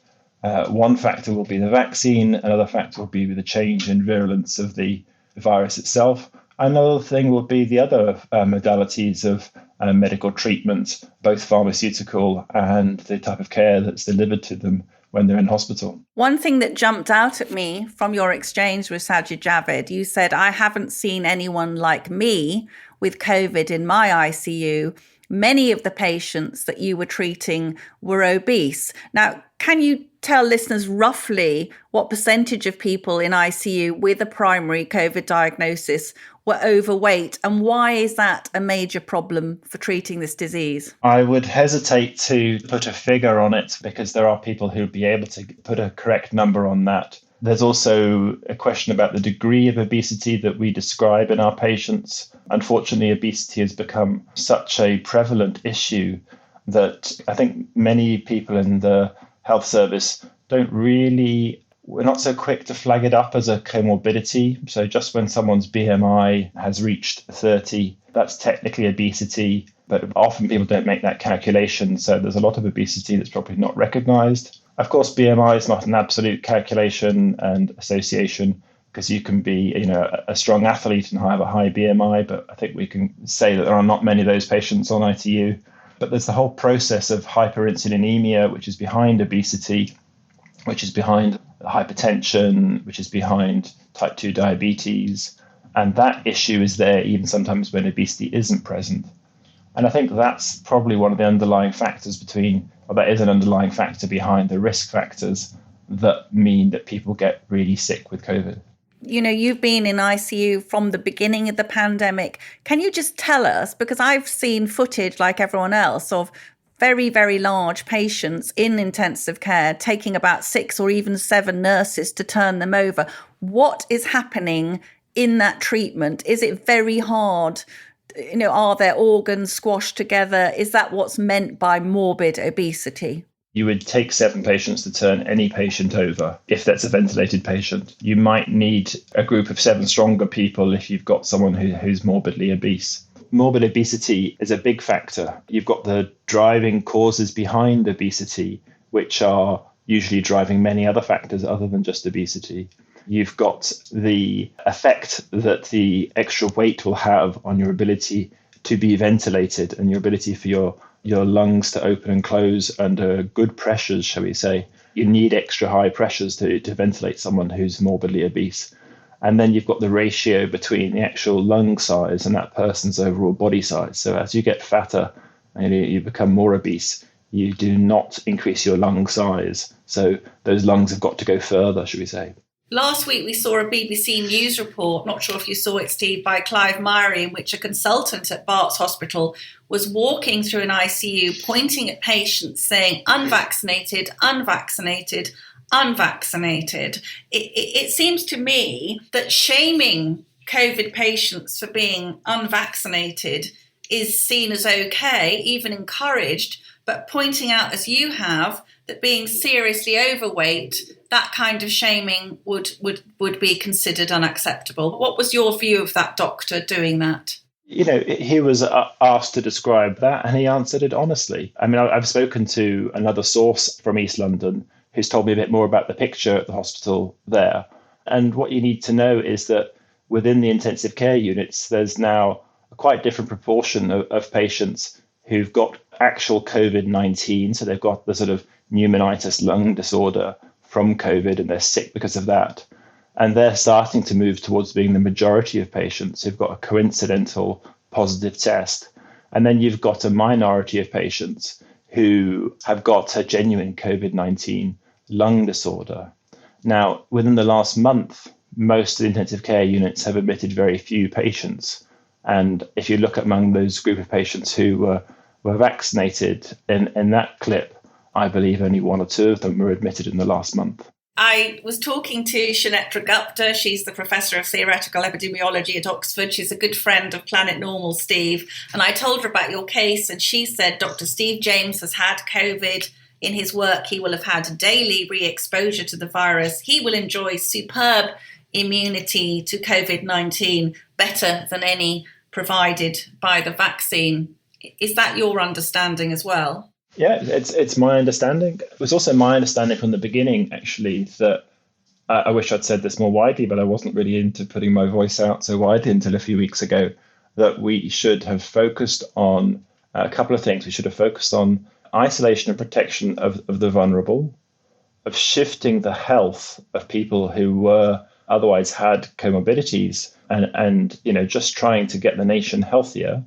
One factor will be the vaccine. Another factor will be the change in virulence of the virus itself. Another thing will be the other modalities of medical treatment, both pharmaceutical and the type of care that's delivered to them when they're in hospital. One thing that jumped out at me from your exchange with Sajid Javid, you said, "I haven't seen anyone like me with COVID in my ICU. Many of the patients that you were treating were obese." Now, can you tell listeners roughly what percentage of people in ICU with a primary COVID diagnosis were overweight. And why is that a major problem for treating this disease? I would hesitate to put a figure on it because there are people who'd be able to put a correct number on that. There's also a question about the degree of obesity that we describe in our patients. Unfortunately, obesity has become such a prevalent issue that I think many people in the health service we're not so quick to flag it up as a comorbidity. So just when someone's BMI has reached 30, that's technically obesity, but often people don't make that calculation. So there's a lot of obesity that's probably not recognized. Of course, BMI is not an absolute calculation and association, because you can be, a strong athlete and have a high BMI, but I think we can say that there are not many of those patients on ITU. But there's the whole process of hyperinsulinemia, which is behind obesity, which is behind hypertension, which is behind type 2 diabetes. And that issue is there even sometimes when obesity isn't present. And I think that's probably one of the underlying factors that is an underlying factor behind the risk factors that mean that people get really sick with COVID. You've been in ICU from the beginning of the pandemic. Can you just tell us, because I've seen footage like everyone else of very, very large patients in intensive care taking about 6 or even 7 nurses to turn them over. What is happening in that treatment? Is it very hard? Are their organs squashed together? Is that what's meant by morbid obesity? You would take 7 patients to turn any patient over if that's a ventilated patient. You might need a group of 7 stronger people if you've got someone who's morbidly obese. Morbid obesity is a big factor. You've got the driving causes behind obesity, which are usually driving many other factors other than just obesity. You've got the effect that the extra weight will have on your ability to be ventilated and your ability for your lungs to open and close under good pressures, shall we say. You need extra high pressures to ventilate someone who's morbidly obese. And then you've got the ratio between the actual lung size and that person's overall body size. So as you get fatter and you become more obese, you do not increase your lung size. So those lungs have got to go further, should we say. Last week, we saw a BBC News report, not sure if you saw it, Steve, by Clive Myrie, in which a consultant at Bart's Hospital was walking through an ICU, pointing at patients saying, unvaccinated, unvaccinated, unvaccinated. It seems to me that shaming COVID patients for being unvaccinated is seen as okay, even encouraged, but pointing out, as you have, that being seriously overweight, that kind of shaming would be considered unacceptable. What was your view of that doctor doing that? He was asked to describe that and he answered it honestly. I mean, I've spoken to another source from East London who's told me a bit more about the picture at the hospital there. And what you need to know is that within the intensive care units, there's now a quite different proportion of patients who've got actual COVID-19. So they've got the sort of pneumonitis lung disorder from COVID and they're sick because of that. And they're starting to move towards being the majority of patients who've got a coincidental positive test. And then you've got a minority of patients who have got a genuine COVID-19 lung disorder. Now, within the last month, most of the intensive care units have admitted very few patients. And if you look among those group of patients who were vaccinated in that clip, I believe only 1 or 2 of them were admitted in the last month. I was talking to Shanetra Gupta. She's the Professor of Theoretical Epidemiology at Oxford. She's a good friend of Planet Normal, Steve. And I told her about your case, and she said Dr. Steve James has had COVID. In his work, he will have had daily re-exposure to the virus. He will enjoy superb immunity to COVID-19, better than any provided by the vaccine. Is that your understanding as well? Yeah, it's my understanding. It was also my understanding from the beginning, actually, that I wish I'd said this more widely, but I wasn't really into putting my voice out so widely until a few weeks ago, that we should have focused on a couple of things. We should have focused on isolation and protection of the vulnerable, of shifting the health of people who were otherwise had comorbidities and just trying to get the nation healthier,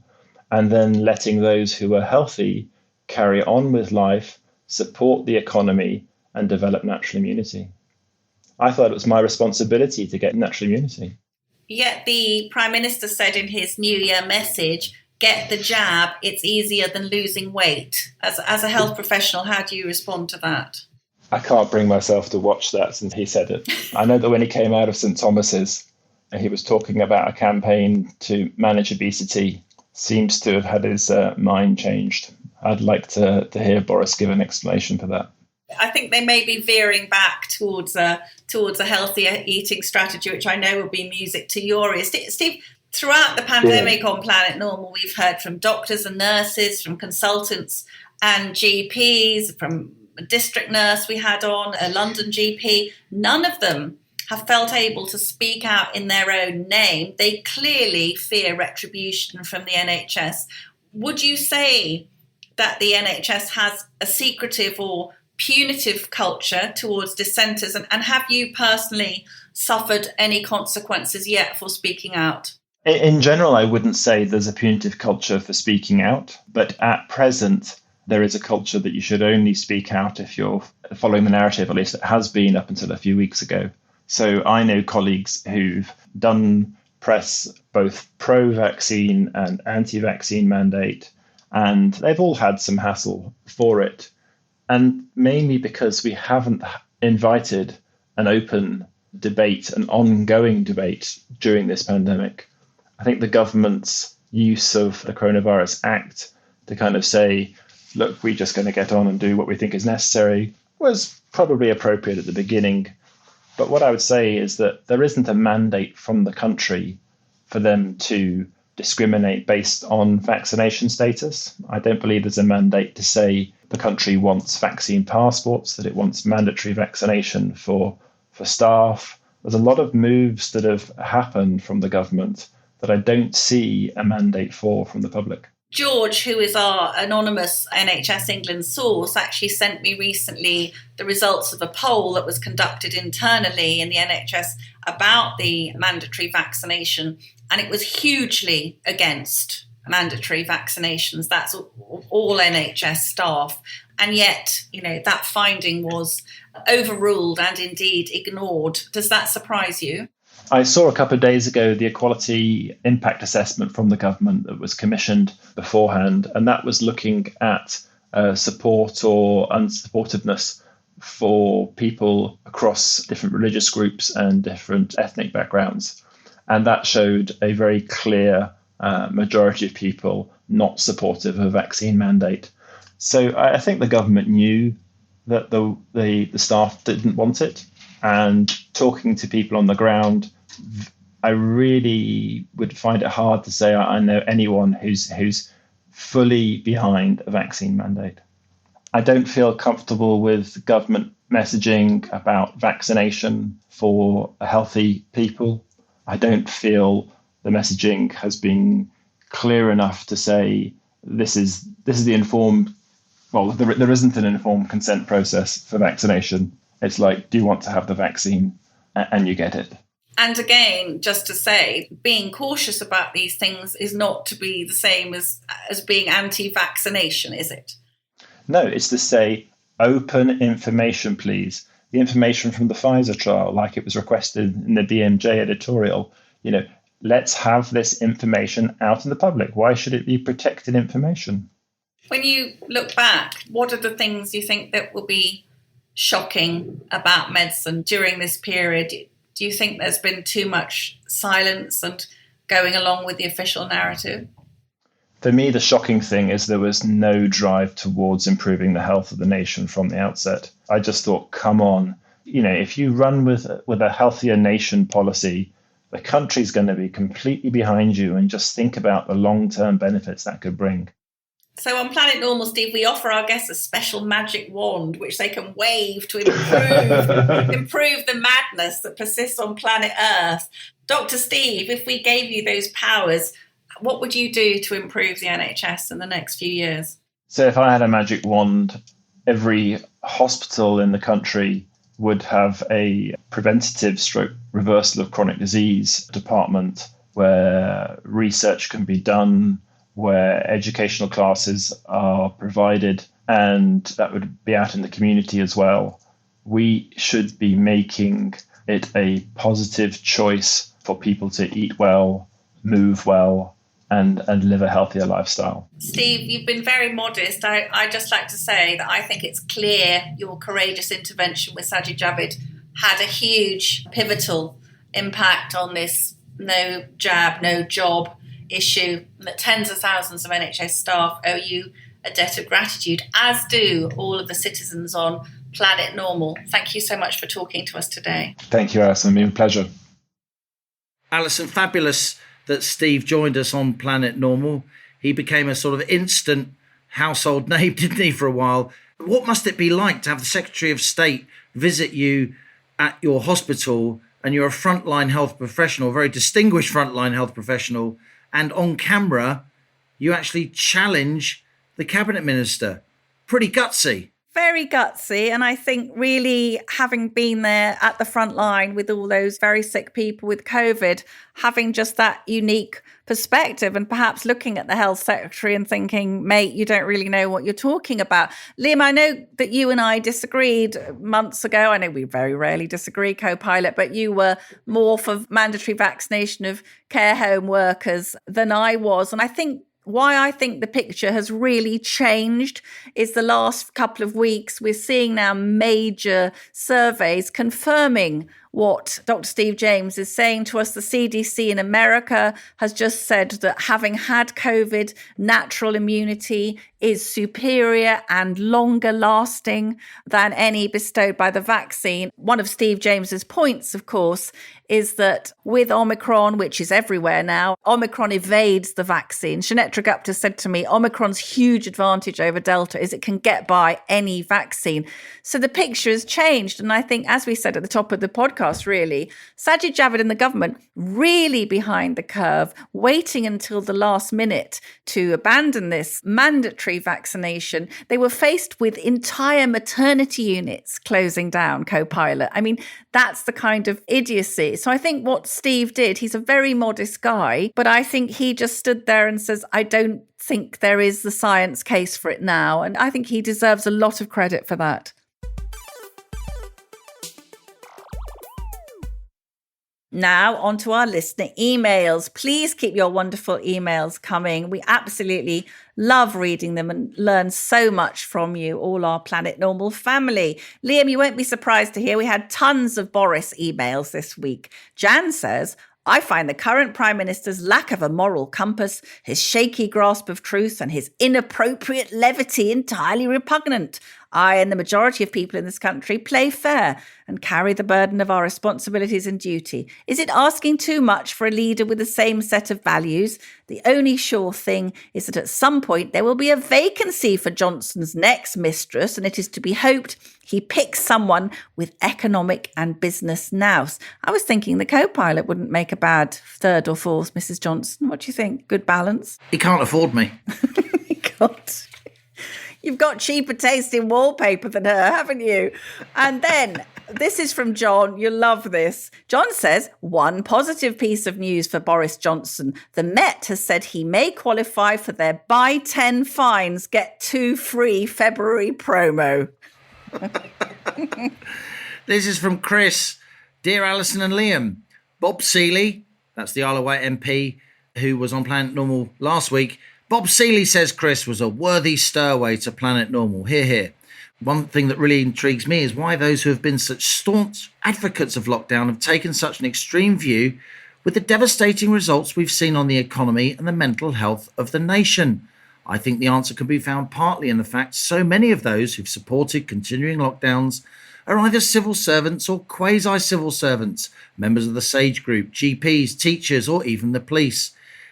and then letting those who were healthy carry on with life, support the economy, and develop natural immunity. I thought it was my responsibility to get natural immunity. Yet the Prime Minister said in his New Year message, get the jab, it's easier than losing weight. As a health professional, how do you respond to that? I can't bring myself to watch that since he said it. I know that when he came out of St Thomas's, and he was talking about a campaign to manage obesity, seems to have had his mind changed. I'd like to hear Boris give an explanation for that. I think they may be veering back towards a healthier eating strategy, which I know will be music to your ears. Steve, throughout the pandemic on Planet Normal, we've heard from doctors and nurses, from consultants and GPs, from a district nurse we had on, a London GP. None of them have felt able to speak out in their own name. They clearly fear retribution from the NHS. Would you say that the NHS has a secretive or punitive culture towards dissenters? And have you personally suffered any consequences yet for speaking out? In general, I wouldn't say there's a punitive culture for speaking out, but at present, there is a culture that you should only speak out if you're following the narrative, at least it has been up until a few weeks ago. So I know colleagues who've done press both pro-vaccine and anti-vaccine mandate, and they've all had some hassle for it. And mainly because we haven't invited an open debate, an ongoing debate during this pandemic. I think the government's use of the Coronavirus Act to kind of say, look, we're just going to get on and do what we think is necessary was probably appropriate at the beginning. But what I would say is that there isn't a mandate from the country for them to discriminate based on vaccination status. I don't believe there's a mandate to say the country wants vaccine passports, that it wants mandatory vaccination for staff. There's a lot of moves that have happened from the government that I don't see a mandate for from the public. George, who is our anonymous NHS England source, actually sent me recently the results of a poll that was conducted internally in the NHS about the mandatory vaccination, and it was hugely against mandatory vaccinations. That's all NHS staff. And yet, that finding was overruled and indeed ignored. Does that surprise you? I saw a couple of days ago the equality impact assessment from the government that was commissioned beforehand, and that was looking at support or unsupportiveness for people across different religious groups and different ethnic backgrounds. And that showed a very clear majority of people not supportive of a vaccine mandate. So I think the government knew that the staff didn't want it. And talking to people on the ground, I really would find it hard to say I know anyone who's fully behind a vaccine mandate. I don't feel comfortable with government messaging about vaccination for healthy people. I don't feel the messaging has been clear enough to say this is the informed. Well, there isn't an informed consent process for vaccination. It's like, do you want to have the vaccine? And you get it. And again, just to say, being cautious about these things is not to be the same as being anti-vaccination, is it? No, it's to say, open information, please. The information from the Pfizer trial, like it was requested in the BMJ editorial, let's have this information out in the public. Why should it be protected information? When you look back, what are the things you think that will be shocking about medicine during this period? Do you think there's been too much silence and going along with the official narrative? For me, the shocking thing is there was no drive towards improving the health of the nation from the outset. I just thought, come on, if you run with a healthier nation policy, the country's going to be completely behind you, and just think about the long-term benefits that could bring. So on Planet Normal, Steve, we offer our guests a special magic wand which they can wave to improve the madness that persists on planet Earth. Dr. Steve, if we gave you those powers, what would you do to improve the NHS in the next few years? So if I had a magic wand, every hospital in the country would have a preventative stroke reversal of chronic disease department where research can be done, where educational classes are provided, and that would be out in the community as well. We should be making it a positive choice for people to eat well, move well, and live a healthier lifestyle. Steve, you've been very modest. I just like to say that I think it's clear your courageous intervention with Sajid Javid had a huge pivotal impact on this no jab, no job issue, and that tens of thousands of NHS staff owe you a debt of gratitude, as do all of the citizens on Planet Normal. Thank you so much for talking to us today. Thank you, Allison. It's been a pleasure. Allison, fabulous that Steve joined us on Planet Normal. He became a sort of instant household name, didn't he, for a while? What must it be like to have the Secretary of State visit you at your hospital, and you're a frontline health professional, a very distinguished frontline health professional, and on camera, you actually challenge the Cabinet Minister? Pretty gutsy. Very gutsy. And I think really having been there at the front line with all those very sick people with COVID, having just that unique perspective and perhaps looking at the health secretary and thinking, mate, you don't really know what you're talking about. Liam, I know that you and I disagreed months ago. I know we very rarely disagree, co-pilot, but you were more for mandatory vaccination of care home workers than I was. And I think why I think the picture has really changed is the last couple of weeks, we're seeing now major surveys confirming what Dr. Steve James is saying to us. The CDC in America has just said that having had COVID, natural immunity is superior and longer lasting than any bestowed by the vaccine. One of Steve James's points, of course, is that with Omicron, which is everywhere now, Omicron evades the vaccine. Shanetta Gupta said to me, Omicron's huge advantage over Delta is it can get by any vaccine. So the picture has changed. And I think, as we said at the top of the podcast, really, Sajid Javid and the government really behind the curve, waiting until the last minute to abandon this mandatory vaccination. They were faced with entire maternity units closing down, co-pilot. I mean, that's the kind of idiocy. So I think what Steve did, he's a very modest guy, but I think he just stood there and says, I don't think there is the science case for it now. And I think he deserves a lot of credit for that. Now, on to our listener emails. Please keep your wonderful emails coming. We absolutely love reading them and learn so much from you, all our Planet Normal family. Liam, you won't be surprised to hear we had tons of Boris emails this week. Jan says, I find the current Prime Minister's lack of a moral compass, his shaky grasp of truth, and his inappropriate levity entirely repugnant. I and the majority of people in this country play fair and carry the burden of our responsibilities and duty. Is it asking too much for a leader with the same set of values? The only sure thing is that at some point there will be a vacancy for Johnson's next mistress, and it is to be hoped he picks someone with economic and business nous. I was thinking the co-pilot wouldn't make a bad third or fourth Mrs. Johnson. What do you think? Good balance? He can't afford me. God. You've got cheaper taste in wallpaper than her, haven't you? And then this is from John. You'll love this. John says, one positive piece of news for Boris Johnson. The Met has said he may qualify for their buy 10 fines, get 2 free February promo. This is from Chris. Dear Allison and Liam, Bob Seeley, that's the Isle of Wight MP who was on Planet Normal last week. Bob Seeley says Chris was a worthy stowaway to Planet Normal. Hear, hear. One thing that really intrigues me is why those who have been such staunch advocates of lockdown have taken such an extreme view with the devastating results we've seen on the economy and the mental health of the nation. I think the answer can be found partly in the fact so many of those who've supported continuing lockdowns are either civil servants or quasi-civil servants, members of the SAGE group, GPs, teachers, or even the police.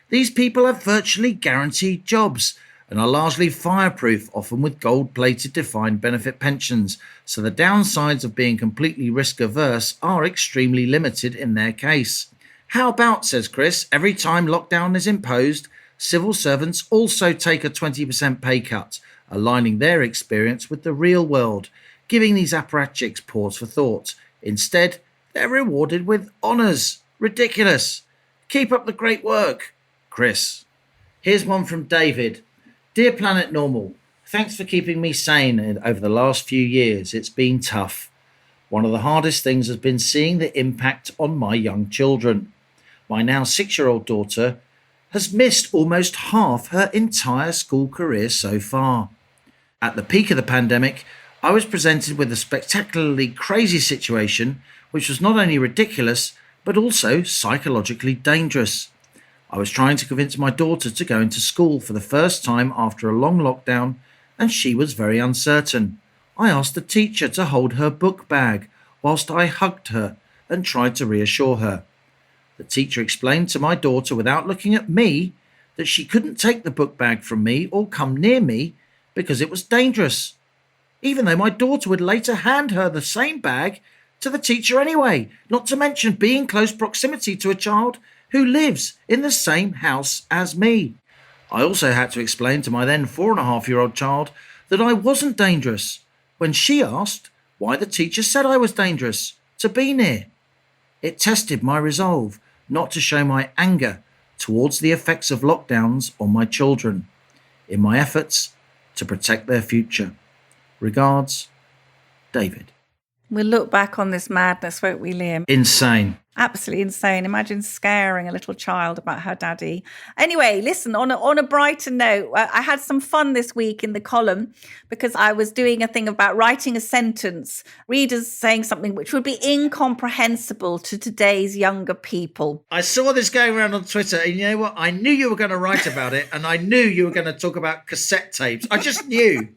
These people have virtually guaranteed jobs and are largely fireproof, often with gold-plated defined benefit pensions, so the downsides of being completely risk-averse are extremely limited in their case. How about, says Chris, every time lockdown is imposed, civil servants also take a 20% pay cut, aligning their experience with the real world, giving these apparatchiks pause for thought. Instead, they're rewarded with honours. Ridiculous. Keep up the great work. Chris. Here's one from David. Dear Planet Normal, thanks for keeping me sane over the last few years. It's been tough. One of the hardest things has been seeing the impact on my young children. my now 6-year-old daughter has missed almost half her entire school career so far. At the peak of the pandemic, I was presented with a spectacularly crazy situation which was not only ridiculous, but also psychologically dangerous. I was trying to convince my daughter to go into school for the first time after a long lockdown, and she was very uncertain. I asked the teacher to hold her book bag whilst I hugged her and tried to reassure her. The teacher explained to my daughter without looking at me that she couldn't take the book bag from me or come near me because it was dangerous, even though my daughter would later hand her the same bag to the teacher anyway, not to mention being in close proximity to a child who lives in the same house as me. I also had to explain to my then 4.5-year-old child that I wasn't dangerous when she asked why the teacher said I was dangerous to be near. It tested my resolve not to show my anger towards the effects of lockdowns on my children in my efforts to protect their future. Regards, David. We'll look back on this madness, won't we, Liam? Insane. Absolutely insane. Imagine scaring a little child about her daddy. Anyway, listen, on a brighter note, I had some fun this week in the column because I was doing a thing about writing a sentence, readers saying something which would be incomprehensible to today's younger people. I saw this going around on Twitter, and you know what? I knew you were going to write about it, and I knew you were going to talk about cassette tapes. I just knew.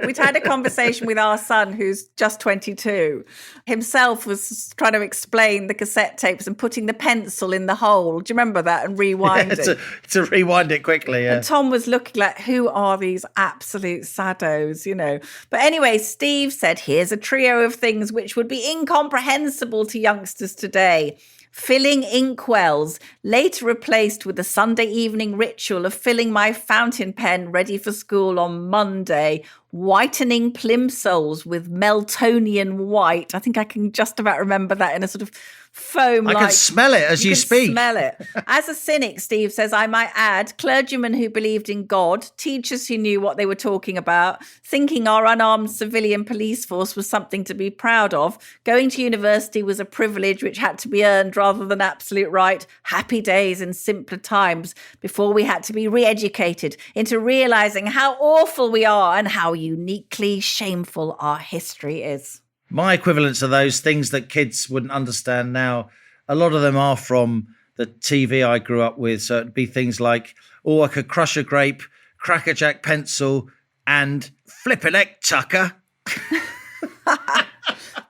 We'd had a conversation with our son, who's just 22. Himself was trying to explain the cassette tapes and putting the pencil in the hole. Do you remember that? And rewinding. to rewind it quickly, yeah. And Tom was looking like, who are these absolute saddos, you know? But anyway, Steve said, here's a trio of things which would be incomprehensible to youngsters today. Filling inkwells, later replaced with the Sunday evening ritual of filling my fountain pen ready for school on Monday. Whitening plimsolls with Meltonian white. I think I can just about remember that in a sort of foam. I can smell it as you speak. Smell it. As a cynic, Steve says, I might add, clergymen who believed in God, teachers who knew what they were talking about, thinking our unarmed civilian police force was something to be proud of. Going to university was a privilege which had to be earned rather than absolute right. Happy days in simpler times before we had to be re-educated into realising how awful we are and how uniquely shameful our history is. My equivalents are those things that kids wouldn't understand now. A lot of them are from the TV I grew up with. So it'd be things like, I could crush a grape, crack a jack pencil, and flip an egg tucker.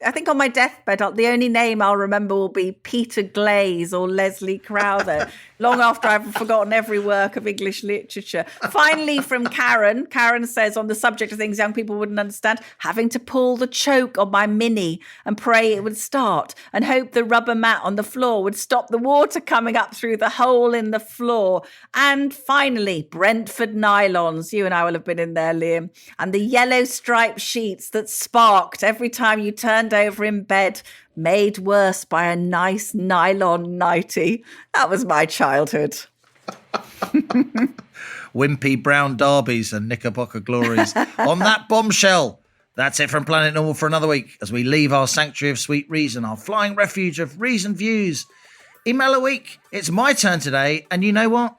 I think on my deathbed, the only name I'll remember will be Peter Glaze or Leslie Crowther, long after I've forgotten every work of English literature. Finally, from Karen. Karen says, on the subject of things young people wouldn't understand, having to pull the choke on my Mini and pray it would start and hope the rubber mat on the floor would stop the water coming up through the hole in the floor. And finally, Brentford nylons. You and I will have been in there, Liam. And the yellow striped sheets that sparked every time you turned over in bed, made worse by a nice nylon nightie. That was my childhood. Wimpy brown derbies and knickerbocker glories. On that bombshell, that's it from Planet Normal for another week as we leave our sanctuary of sweet reason, our flying refuge of reasoned views. Email a week. It's my turn today, and you know what?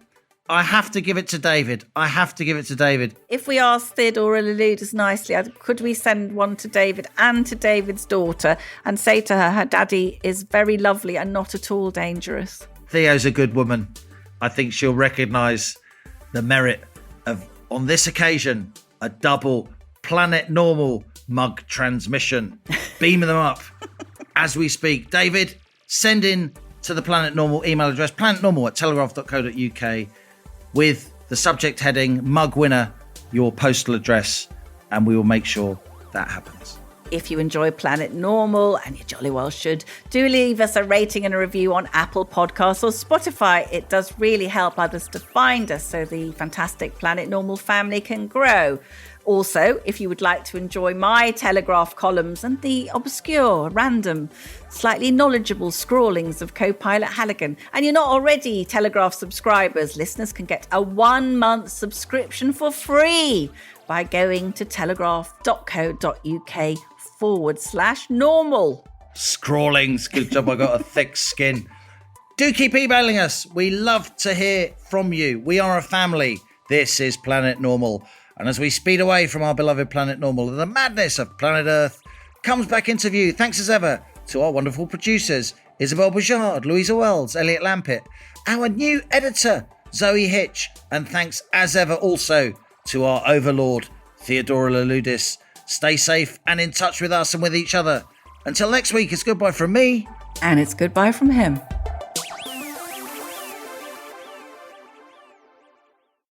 I have to give it to David. If we ask Theodora Leludas nicely, could we send one to David and to David's daughter and say to her daddy is very lovely and not at all dangerous? Theo's a good woman. I think she'll recognise the merit of, on this occasion, a double Planet Normal mug transmission. Beam them up as we speak. David, send in to the Planet Normal email address, planetnormal@telegraph.co.uk, with the subject heading mug winner, your postal address, and we will make sure that happens. If you enjoy Planet Normal, and you jolly well should, do leave us a rating and a review on Apple Podcasts or Spotify. It does really help others to find us so the fantastic Planet Normal family can grow. Also, if you would like to enjoy my Telegraph columns and the obscure, random, slightly knowledgeable scrawlings of co-pilot Halligan, and you're not already Telegraph subscribers, listeners can get a 1-month subscription for free by going to telegraph.co.uk/normal. Scrawlings. Good job I got a thick skin. Do keep emailing us. We love to hear from you. We are a family. This is Planet Normal. And as we speed away from our beloved Planet Normal, the madness of Planet Earth comes back into view. Thanks as ever to our wonderful producers, Isabel Bouchard, Louisa Wells, Elliot Lampitt, our new editor, Zoe Hitch, and thanks as ever also to our overlord, Theodora Laludis. Stay safe and in touch with us and with each other. Until next week, it's goodbye from me. And it's goodbye from him.